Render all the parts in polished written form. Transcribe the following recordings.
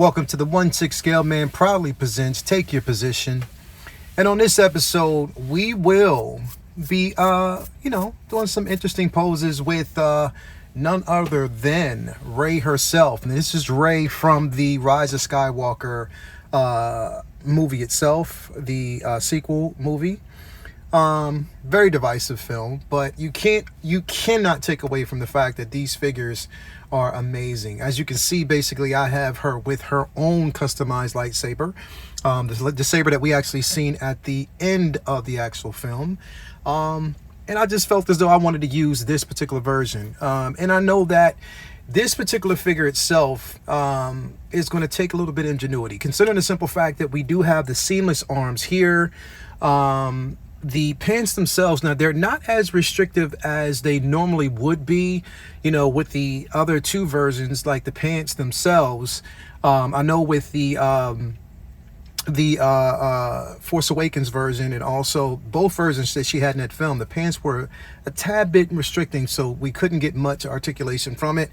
Welcome to the 1/6 Scale Man proudly presents Take Your Position. And on this episode, we will be, doing some interesting poses with none other than Rey herself. And this is Rey from the Rise of Skywalker movie itself, the sequel movie. Very divisive film, but you cannot take away from the fact that these figures are amazing. As you can see, basically I have her with her own customized lightsaber, the saber that we actually seen at the end of the actual film, and I just felt as though I wanted to use this particular version, and I know that this particular figure itself is going to take a little bit of ingenuity, considering the simple fact that we do have the seamless arms here. The pants themselves, now they're not as restrictive as they normally would be, with the other two versions, like the pants themselves. I know with the Force Awakens version and also both versions that she had in that film, the pants were a tad bit restricting, so we couldn't get much articulation from it.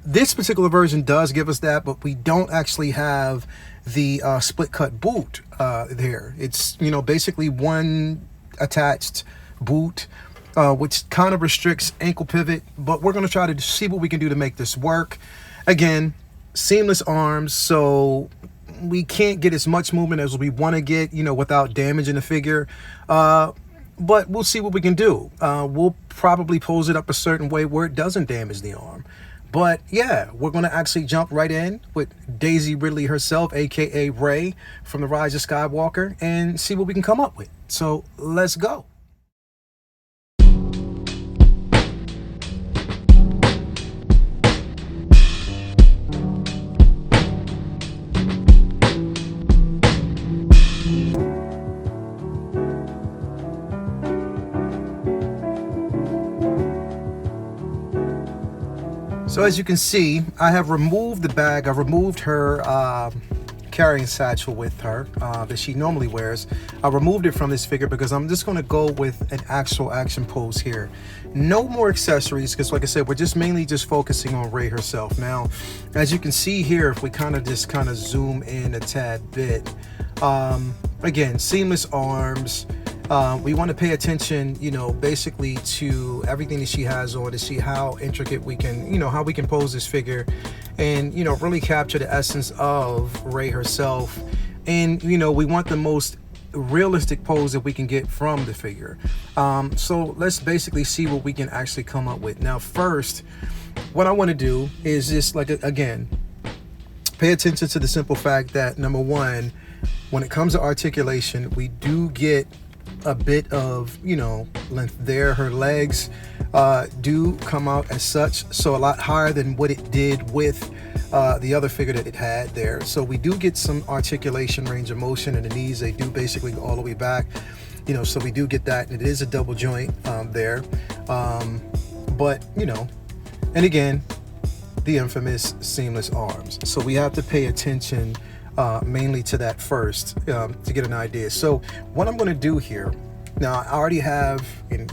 This particular version does give us that, but we don't actually have the split cut boot there. It's basically one attached boot, which kind of restricts ankle pivot, but we're going to try to see what we can do to make this work. Again, seamless arms, so we can't get as much movement as we want to get, without damaging the figure, but we'll see what we can do. We'll probably pose it up a certain way where it doesn't damage the arm. But yeah, we're going to actually jump right in with Daisy Ridley herself, aka Rey from the Rise of Skywalker, and see what we can come up with. So let's go. So as you can see, I have removed the bag. I've removed her carrying satchel with her that she normally wears. I removed it from this figure because I'm just going to go with an actual action pose here. No more accessories, because like I said, we're just mainly just focusing on Rey herself. Now, as you can see here, if we kind of zoom in a tad bit, again, seamless arms. We want to pay attention, basically to everything that she has on to see how intricate we can, how we can pose this figure and, really capture the essence of Rey herself. And, we want the most realistic pose that we can get from the figure. So let's basically see what we can actually come up with. Now, first, what I want to do is just again, pay attention to the simple fact that, number one, when it comes to articulation, we do get a bit of length there. Her legs do come out as such, so a lot higher than what it did with the other figure that it had there. So we do get some articulation, range of motion, and the knees, they do basically go all the way back, so we do get that, and it is a double joint there, but and again, the infamous seamless arms. So we have to pay attention mainly to that first, to get an idea. So what I'm going to do here now, I already have, and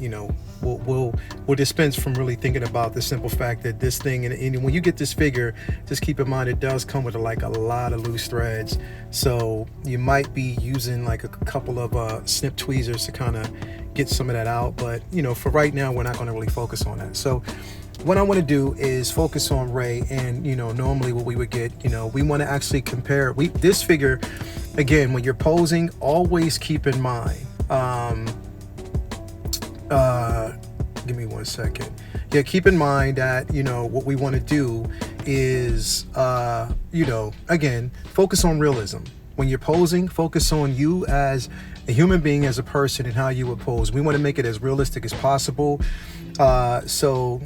we'll dispense from really thinking about the simple fact that this thing, and when you get this figure, just keep in mind it does come with a lot of loose threads, so you might be using like a couple of snip tweezers to kind of get some of that out, but for right now we're not going to really focus on that. So what I want to do is focus on Rey, and normally what we would get, we want to actually compare this figure. Again, when you're posing, always keep in mind, give me 1 second. Yeah, keep in mind that what we want to do is again, focus on realism. When you're posing, focus on you as a human being, as a person, and how you would pose. We want to make it as realistic as possible. So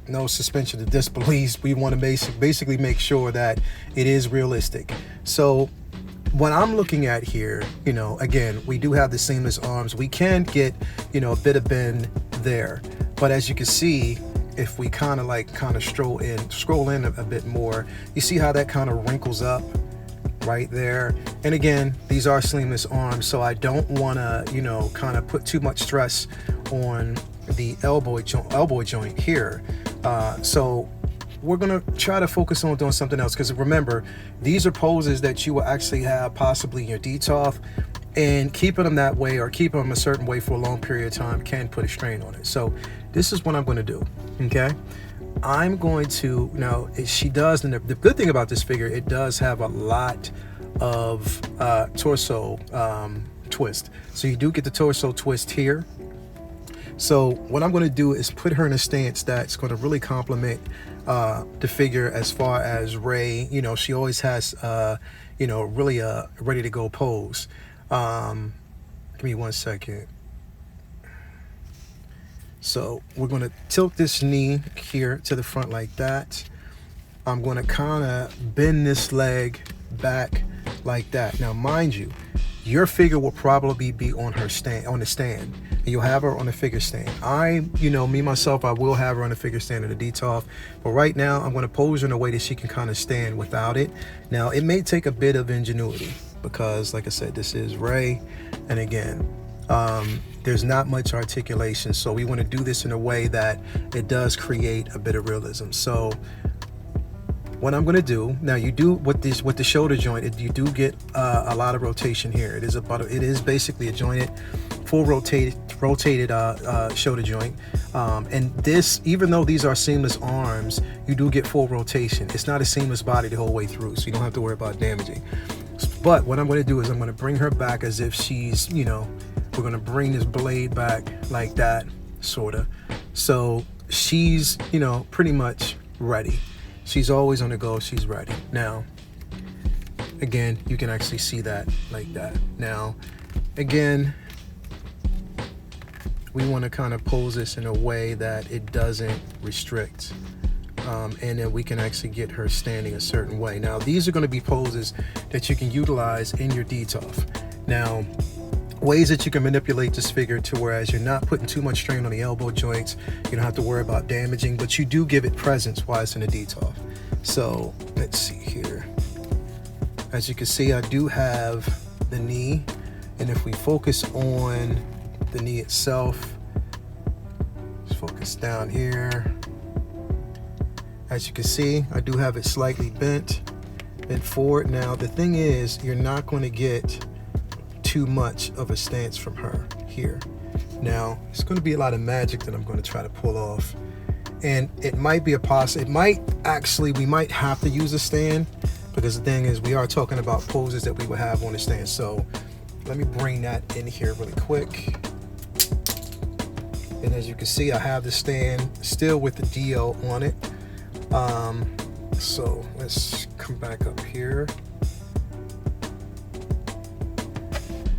no suspension of disbelief. We want to basically make sure that it is realistic. So what I'm looking at here, again, we do have the seamless arms. We can get a bit of bend there, but as you can see, if we kind of scroll in a bit more, you see how that kind of wrinkles up right there. And again, these are seamless arms, so I don't want to kind of put too much stress on the elbow joint here. So we're gonna try to focus on doing something else, because remember, these are poses that you will actually have possibly in your DTOF, and keeping them that way or keeping them a certain way for a long period of time can put a strain on it. So this is what I'm going to do. Okay, I'm going to, now she does, and the good thing about this figure, it does have a lot of torso twist. So you do get the torso twist here. So what I'm going to do is put her in a stance that's going to really complement the figure as far as Rey. You know, she always has you know, really a ready to go pose. Give me 1 second. So we're going to tilt this knee here to the front like that. I'm going to kind of bend this leg back like that. Now, mind you, your figure will probably be on her stand, on the stand, and you'll have her on the figure stand. You know, me myself, I will have her on the figure stand in the DTOF, but right now I'm going to pose her in a way that she can kind of stand without it. Now, it may take a bit of ingenuity because, like I said, this is Rey, and again, there's not much articulation, so we want to do this in a way that it does create a bit of realism. So what I'm going to do now, you do with the shoulder joint, you do get a lot of rotation here. It is basically a jointed, full rotated shoulder joint, and this, even though these are seamless arms, you do get full rotation. It's not a seamless body the whole way through, so you don't have to worry about damaging. But what I'm going to do is I'm going to bring her back as if she's, you know, we're going to bring this blade back like that, sort of. So she's, you know, pretty much ready. She's always on the go. She's ready. Now, again, you can actually see that like that. Now, again, we want to kind of pose this in a way that it doesn't restrict. And then we can actually get her standing a certain way. Now, these are going to be poses that you can utilize in your DTOF. Now, ways that you can manipulate this figure to whereas you're not putting too much strain on the elbow joints, you don't have to worry about damaging, but you do give it presence while it's in a DTOF. So let's see here. As you can see, I do have the knee, and if we focus on the knee itself, let's focus down here. As you can see, I do have it slightly bent forward. Now, the thing is, you're not going to get too much of a stance from her here. Now, it's going to be a lot of magic that I'm going to try to pull off. And it might be we might have to use a stand, because the thing is, we are talking about poses that we would have on the stand. So let me bring that in here really quick. And as you can see, I have the stand still with the DO on it. So let's come back up here.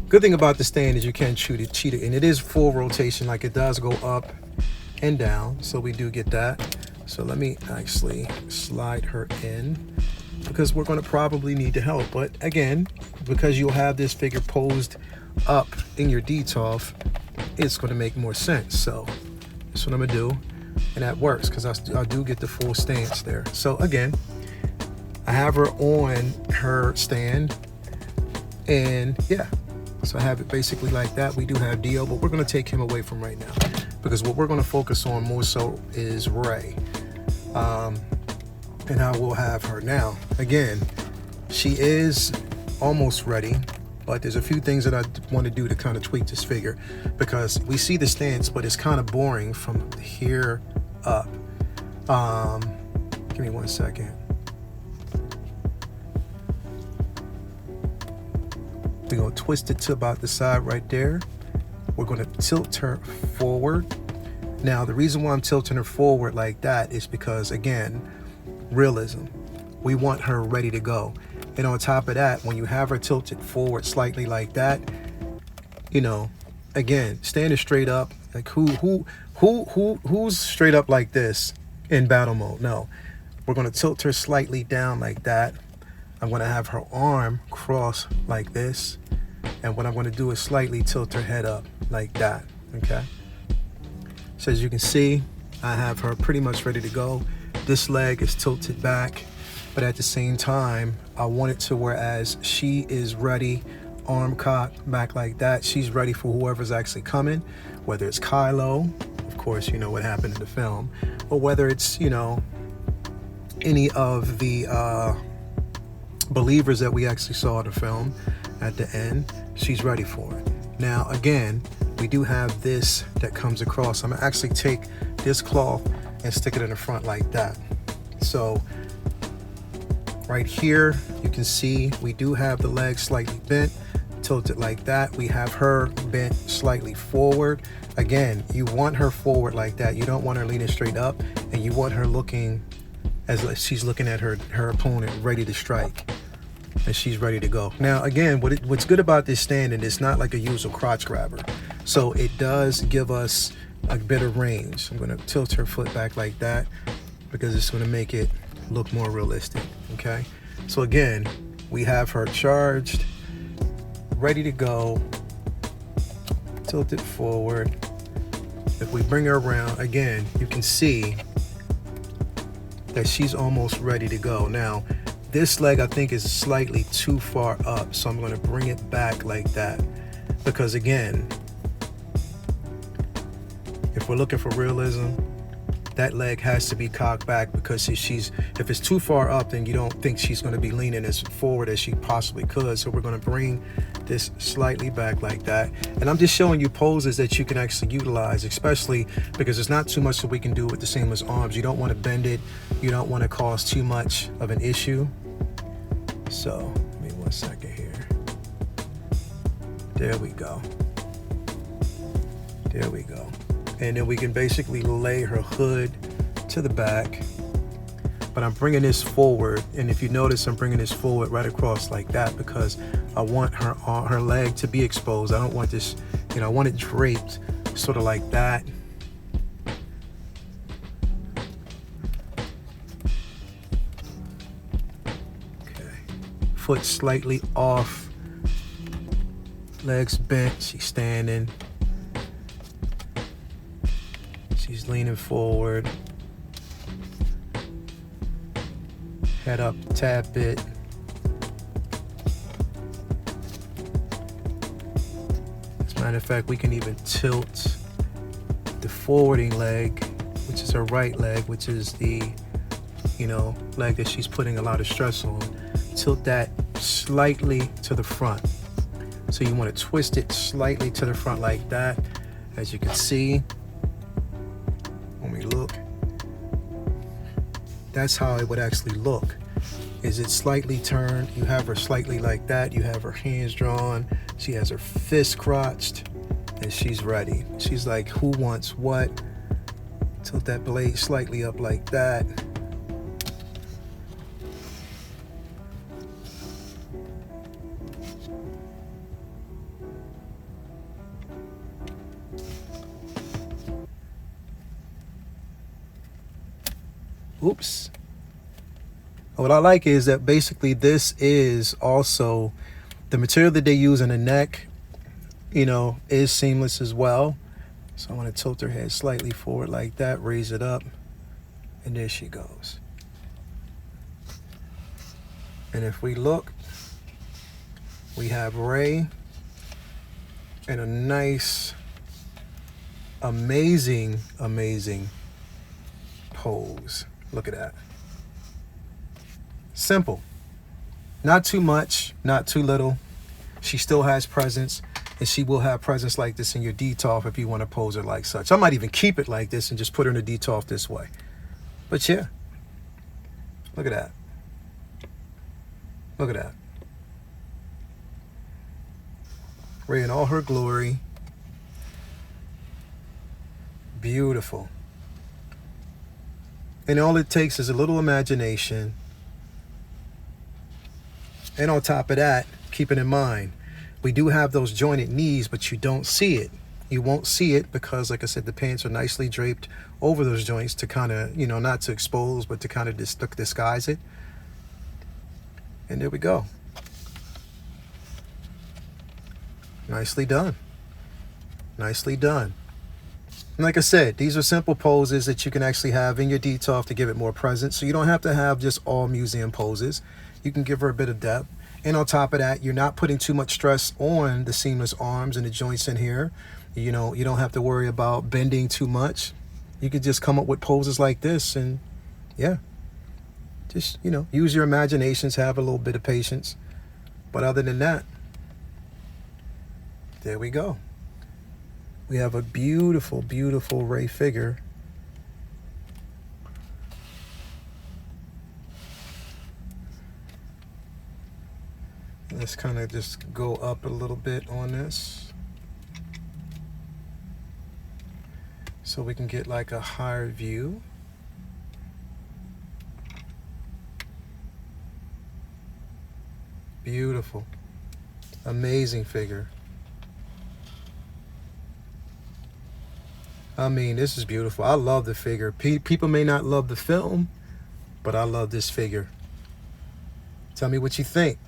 Good thing about the stand is you can cheat it, and it is full rotation, like it does go up and down, so we do get that. So let me actually slide her in, because we're going to probably need the help. But again, because you'll have this figure posed up in your DTOF, it's going to make more sense. So that's what I'm going to do. And that works because I do get the full stance there. So again, I have her on her stand, and yeah, so I have it basically like that. We do have Dio, but we're going to take him away from right now, because what we're going to focus on more so is Rey, and how we'll have her. Now, again, she is almost ready, but there's a few things that I want to do to kind of tweak this figure, because we see the stance, but it's kind of boring from here up. Give me 1 second. We're going to twist it to about the side right there. We're going to tilt her forward. Now, the reason why I'm tilting her forward like that is because, again, realism. We want her ready to go. And on top of that, when you have her tilted forward slightly like that, you know, again, standing straight up, like who's straight up like this in battle mode? No, we're going to tilt her slightly down like that. I'm going to have her arm cross like this, and what I'm going to do is slightly tilt her head up like that. Okay, so as you can see, I have her pretty much ready to go. This leg is tilted back, but at the same time, I want it to whereas she is ready, arm cocked back like that. She's ready for whoever's actually coming, whether it's Kylo, of course, you know what happened in the film, or whether it's, you know, any of the believers that we actually saw in the film at the end. She's ready for it. Now again, we do have this that comes across. I'm gonna actually take this cloth and stick it in the front like that. So right here, you can see we do have the leg slightly bent, tilted like that. We have her bent slightly forward. Again, you want her forward like that. You don't want her leaning straight up, and you want her looking as if she's looking at her opponent, ready to strike, and she's ready to go. Now again, what's good about this standing, it's not like a usual crotch grabber, so it does give us a bit of range. I'm going to tilt her foot back like that because it's going to make it look more realistic. Okay, so again, we have her charged, ready to go, tilted forward. If we bring her around again, you can see that she's almost ready to go. Now this leg I think is slightly too far up, so I'm going to bring it back like that, because again, if we're looking for realism, that leg has to be cocked back, because if it's too far up, then you don't think she's going to be leaning as forward as she possibly could. So we're going to bring this slightly back like that. And I'm just showing you poses that you can actually utilize, especially because there's not too much that we can do with the seamless arms. You don't want to bend it. You don't want to cause too much of an issue. So give me 1 second here. There we go. There we go. And then we can basically lay her hood to the back, but I'm bringing this forward. And if you notice, I'm bringing this forward right across like that, because I want her leg to be exposed. I don't want this, I want it draped sort of like that. Okay, foot slightly off, legs bent, she's standing. She's leaning forward, head up a tad bit. As a matter of fact, we can even tilt the forwarding leg, which is her right leg, which is the, leg that she's putting a lot of stress on. Tilt that slightly to the front. So you want to twist it slightly to the front like that. As you can see, look, that's how it would actually look. Is it slightly turned? You have her slightly like that. You have her hands drawn. She has her fist crotched, and she's ready. She's like, who wants what? Tilt that blade slightly up like that. Oops. What I like is that basically this is also the material that they use in the neck, is seamless as well. So I want to tilt her head slightly forward like that, raise it up, and there she goes. And if we look, we have Ray in a nice, amazing pose. Look at that. Simple. Not too much, not too little. She still has presence, and she will have presence like this in your detolf if you want to pose her like such. I might even keep it like this and just put her in the detolf this way. But yeah, look at that. Look at that. Ray in all her glory. Beautiful. And all it takes is a little imagination. And on top of that, keeping in mind, we do have those jointed knees, but you don't see it. You won't see it because, like I said, the pants are nicely draped over those joints to kind of, not to expose, but to kind of disguise it. And there we go. Nicely done. Nicely done. And like I said, these are simple poses that you can actually have in your detolf to give it more presence. So you don't have to have just all museum poses. You can give her a bit of depth. And on top of that, you're not putting too much stress on the seamless arms and the joints in here. You don't have to worry about bending too much. You could just come up with poses like this, and yeah, Just, use your imaginations, have a little bit of patience. But other than that, there we go. We have a beautiful, beautiful Rey figure. Let's kind of just go up a little bit on this so we can get like a higher view. Beautiful. Amazing figure. I mean, this is beautiful. I love the figure. People may not love the film, but I love this figure. Tell me what you think.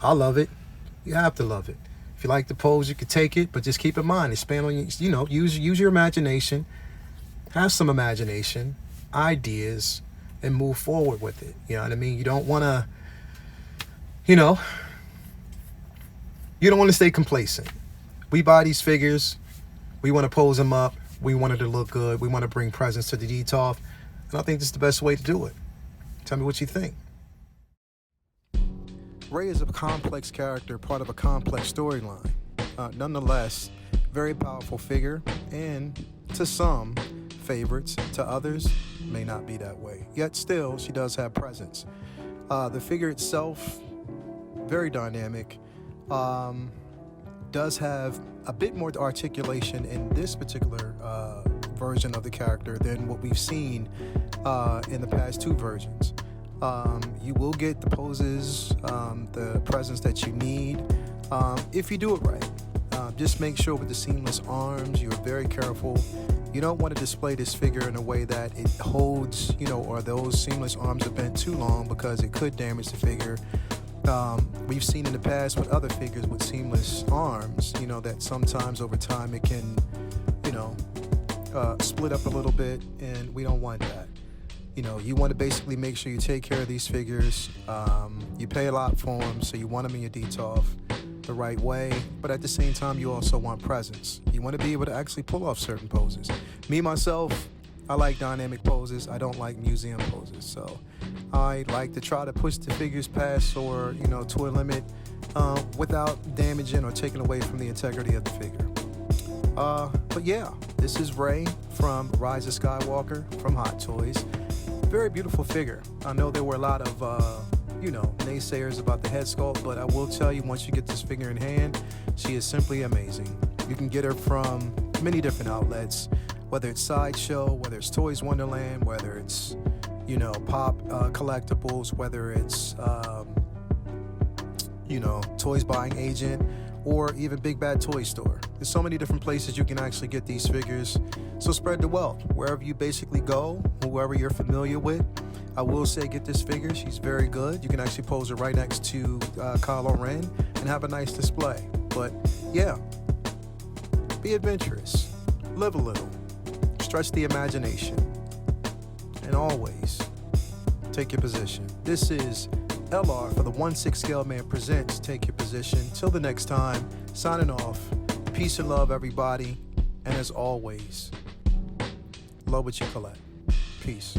I love it. You have to love it. If you like the pose, you can take it, but just keep in mind, expand on use your imagination. Have some imagination, ideas, and move forward with it. You know what I mean? You don't want to, you don't want to stay complacent. We buy these figures. We want to pose them up. We want it to look good. We want to bring presence to the detail. And I think this is the best way to do it. Tell me what you think. Rey is a complex character, part of a complex storyline. Nonetheless, very powerful figure, and to some, favorites. To others, may not be that way. Yet still, she does have presence. The figure itself, very dynamic. Does have a bit more articulation in this particular version of the character than what we've seen in the past two versions. You will get the poses, the presence that you need if you do it right. Just make sure with the seamless arms, you're very careful. You don't want to display this figure in a way that it holds, or those seamless arms are bent too long, because it could damage the figure. We've seen in the past with other figures with seamless arms, that sometimes over time it can, split up a little bit, and we don't want that. You want to basically make sure you take care of these figures. You pay a lot for them, so you want them in your detail the right way, but at the same time, you also want presence. You want to be able to actually pull off certain poses. Me, myself, I like dynamic poses. I don't like museum poses, so I like to try to push the figures past or, to a limit without damaging or taking away from the integrity of the figure. But yeah, this is Rey from Rise of Skywalker from Hot Toys. Very beautiful figure. I know there were a lot of, naysayers about the head sculpt, but I will tell you, once you get this figure in hand, she is simply amazing. You can get her from many different outlets, whether it's Sideshow, whether it's Toys Wonderland, whether it's, Pop Collectibles, whether it's, Toys Buying Agent, or even Big Bad Toy Store. There's so many different places you can actually get these figures. So spread the wealth. Wherever you basically go, whoever you're familiar with, I will say get this figure. She's very good. You can actually pose her right next to Kylo Ren and have a nice display. But yeah, be adventurous. Live a little. Stretch the imagination. And always take your position. This is LR for the 1/6 Scale Man presents Take Your Position. Till the next time, signing off. Peace and love, everybody. And as always, love what you collect. Peace.